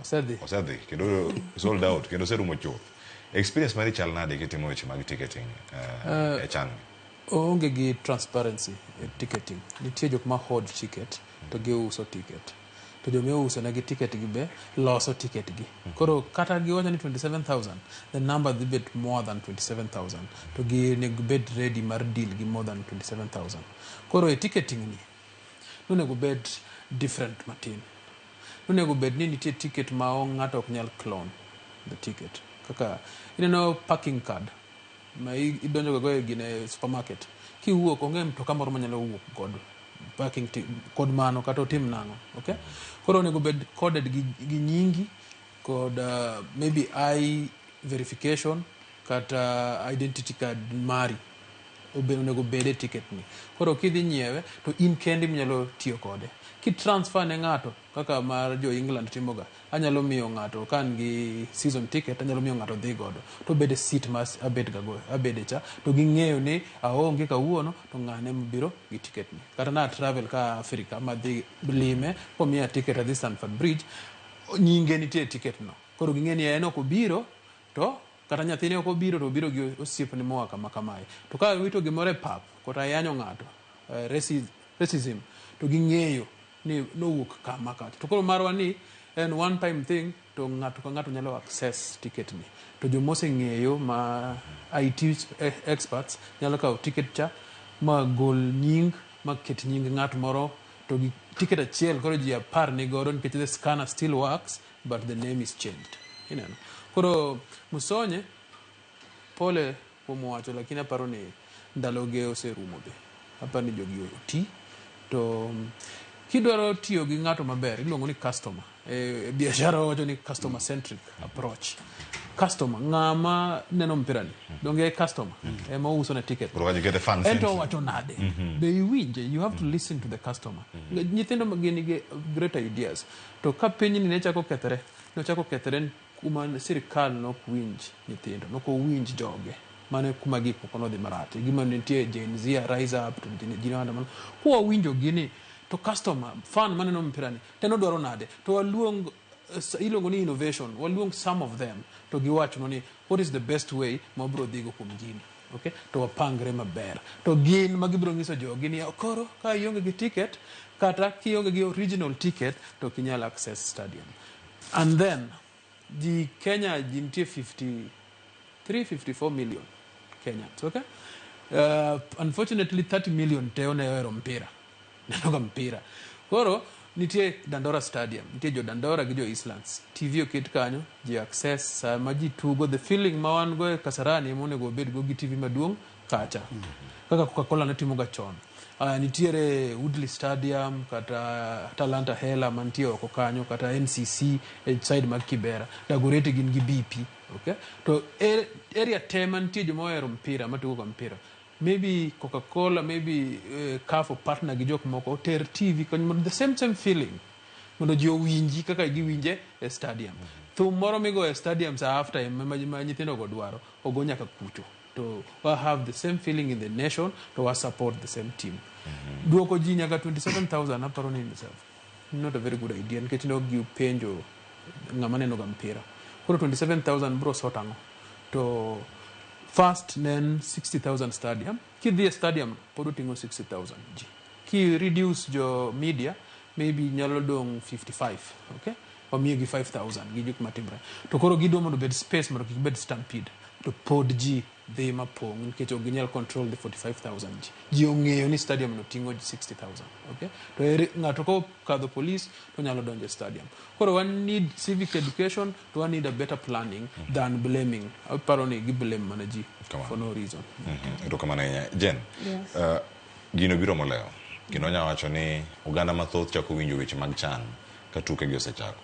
Osedhi kendo sold out kendo serumo chuth. Experience mari chal nade kitimo weche mag ticketing e chan? Onge gi transparency e ticketing. Nitie jok ma hold ticket to giuso ticket. To joma uso negi ticket gi be loso ticket gi. Koro kata giwacho ni 27,000, the number dhi bet more than 27,000. To gi nego bet ready mar deal gi more than 27,000. Koro e ticketing ni nunego bet different matin. Nunego bet ni nitie ticket ma ng'ato ok nyal clone the ticket. Kaka ineno parking card ma idonjo go e gine supermarket. Kiwuok onge mtoka moro manyalo wuok god parking kod mano kata otim nang'o, okay? Koro onego bed coded gi nyingi kod maybe eye verification kata identity card mari onego bede ticket ni. Koro kidhi nyiewe to in kendi minyalo tiyo kode. Ki transfer ne ng'ato kaka mar jo England timoga, anyalo miyo ng'ato kan gi season ticket, anyalo miyo ng'ato dhi godo to bede seat mas abede cha to ging'eyo ni aonge kawuono to ng'ane mabiro gi ticket ni. Kata na travel ka Africa ma dhi lime pomiya ticket adhi Stanford Bridge, nyinge nitie ticket no. Koro ging'e ni en ok obiro to kata nyathine ok obiro to obiro gi osiepne moa kama kamae. To ka wito gimore pap kata yanyo ng'ato racism to ging'eyo ni nowuok kama kata. To koro marwa ni en one time thing to ng'ato ka ng'ato nyalo access ticket ni. To jomose ng'eyo ma IT experts nyalo kawo ticket cha ma gol nying ma ket nying ng'at moro to gi ticket achiel koro ji apar ni godo nikech the scanner still works but the name is changed. Ineno. Koro Musonye pole kuom wacho lakini aparo ni ndalo ge oserumo be. Aparo ni jogi oti to kidwaro tiyo gi ng'ato maber iluongo ni customer. Biashara wacho ni customer centric approach. Customer ng'ama neno mpira ni donge customer ema uso na ticket. Ento wacho nade be iwinje, you have to listen to the customer. Nyithindo magini ge great ideas to ka piny ni ne chako kethre kuma sirikal nok winj nyithindo, nok winj joge mane kuma gik moko dhi marati gima nitie Gen Z rise up to jinanda man ko winjo gini to customer fan maneno mpira ni teno dwaro nade to waluong iluongo ni innovation, waluong some of them to giwacho ni what is the best way mabro dhigo kuom gini, okay? To wapangre maber to gin magibro nyiso jogi ni koro ka ionge gi ticket kata kionge gi original ticket to kinyal access stadium. And then the Kenya nitie 54 million Kenyans, okay? Unfortunately 30 million teo ne ero mpira. Nenoga mpira. Koro nitie Dandora Stadium, nitie jo Dandora gi jo Eastlands. TV oket kanyo, ji access sama ji tugo the feeling ma wan go Kasarani monego bed go gi TV maduong' kacha. Kaka Coca-Cola ne timo ga chon. Nitiere Woodley Stadium kata Talanta Hela mantie oko kanyo kata NCC side mag Kibera. Dagoretti gin gi BP, okay? To area tema nitie jo mohero mpira matugo ga mpira. Maybe Coca-Cola, maybe CAF partner gi jok moko ter TV kanyo the same feeling. Mondo ji owinji kaka giwinje e stadium. Thum moro migo e stadium sa after ma nyithindo go dwaro ogo nyaka kucho. To we have the same feeling in the nation to we support the same team. Duoko ji nyaka 27,000 aparo ni not a very good idea nikech no gi penjo ng'ama neno ga mpira. Koro 27,000 bro sotango. To first nen 60,000 stadium. Kidhi stadium podo tingo 60,000 ji. Ki reduce jo media maybe nyalo dong 55, okay? Omiyo gi 5,000 gi juk matimre. To koro gido mondo bed space mondo kik bed stampede. To pod ji dhi mapong nikech ok ginyal control the 45,000 ji. Ji ong'eyo ni stadium no tingo 60,000, okay? To ng'ato ko kadho police to nyalo donjo stadium. Koro one need civic education to one need a better planning than blaming. Aparo ni gi blame mana ji for no reason. Ito kamana Jen. Gino biro moleo. Kino nya wacho ni uganda mathoth chako winjo weche mag chan ka tuke gi osechako.